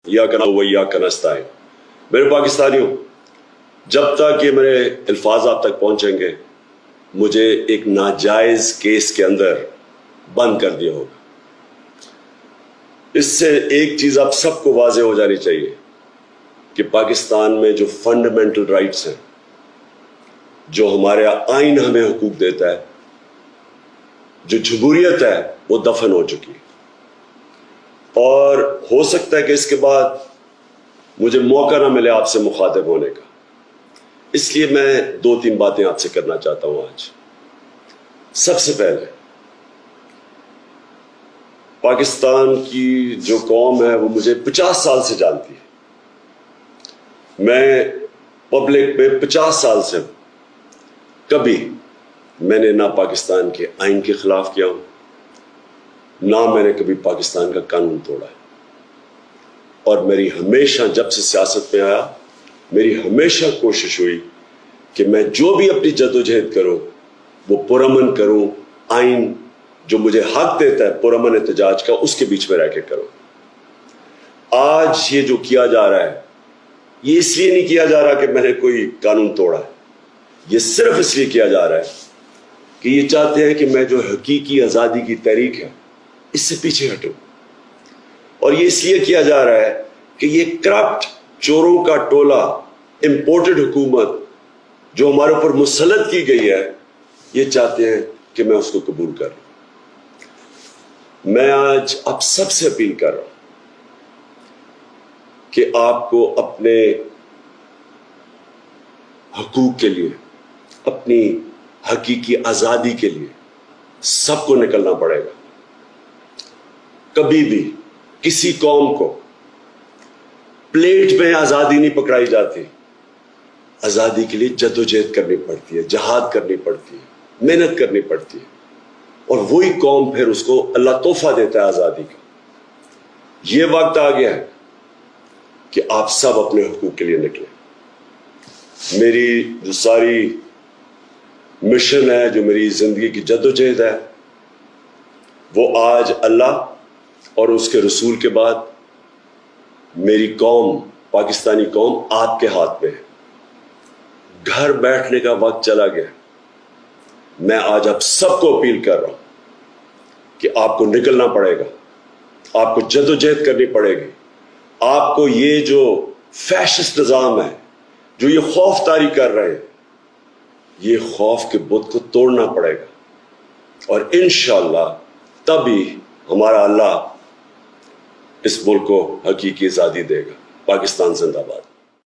یا کنا ہوا یا کنستائن. میرے پاکستانیوں، جب تک یہ میرے الفاظ آپ تک پہنچیں گے مجھے ایک ناجائز کیس کے اندر بند کر دیا ہوگا. اس سے ایک چیز آپ سب کو واضح ہو جانی چاہیے کہ پاکستان میں جو فنڈامنٹل رائٹس ہیں، جو ہمارے آئین ہمیں حقوق دیتا ہے، جو جمہوریت ہے، وہ دفن ہو چکی ہے. اور ہو سکتا ہے کہ اس کے بعد مجھے موقع نہ ملے آپ سے مخاطب ہونے کا. اس لیے میں 2-3 باتیں آپ سے کرنا چاہتا ہوں آج. سب سے پہلے پاکستان کی جو قوم ہے وہ مجھے 50 سال سے جانتی ہے. میں پبلک میں 50 سال سے ہوں. کبھی میں نے نہ پاکستان کے آئین کے خلاف کیا ہوں، نہ میں نے کبھی پاکستان کا قانون توڑا ہے. اور میری ہمیشہ، جب سے سیاست میں آیا، میری ہمیشہ کوشش ہوئی کہ میں جو بھی اپنی جدوجہد کروں وہ پرامن کروں، آئین جو مجھے حق دیتا ہے پرامن احتجاج کا، اس کے بیچ میں رہ کے کروں. آج یہ جو کیا جا رہا ہے یہ اس لیے نہیں کیا جا رہا کہ میں نے کوئی قانون توڑا ہے، یہ صرف اس لیے کیا جا رہا ہے کہ یہ چاہتے ہیں کہ میں جو حقیقی آزادی کی تحریک ہے اس سے پیچھے ہٹوں. اور یہ اس لیے کیا جا رہا ہے کہ یہ کرپٹ چوروں کا ٹولہ، امپورٹڈ حکومت جو ہمارے اوپر مسلط کی گئی ہے، یہ چاہتے ہیں کہ میں اس کو قبول کر لوں. میں آج آپ سب سے اپیل کر رہا ہوں کہ آپ کو اپنے حقوق کے لیے، اپنی حقیقی آزادی کے لیے سب کو نکلنا پڑے گا. کبھی بھی کسی قوم کو پلیٹ میں آزادی نہیں پکڑائی جاتی. آزادی کے لیے جدوجہد کرنی پڑتی ہے، جہاد کرنی پڑتی ہے، محنت کرنی پڑتی ہے، اور وہی قوم پھر اس کو اللہ تحفہ دیتا ہے آزادی کا. یہ وقت آ گیا ہے کہ آپ سب اپنے حقوق کے لیے نکلیں. میری جو ساری مشن ہے، جو میری زندگی کی جدوجہد ہے، وہ آج اللہ اور اس کے رسول کے بعد میری قوم، پاکستانی قوم آپ کے ہاتھ میں ہے. گھر بیٹھنے کا وقت چلا گیا. میں آج آپ سب کو اپیل کر رہا ہوں کہ آپ کو نکلنا پڑے گا، آپ کو جدوجہد کرنی پڑے گی. آپ کو یہ جو فیشسٹ نظام ہے، جو یہ خوف طاری کر رہے ہیں، یہ خوف کے بت کو توڑنا پڑے گا. اور انشاءاللہ تبھی ہمارا اللہ اس ملک کو حقیقی آزادی دے گا. پاکستان زندہ باد.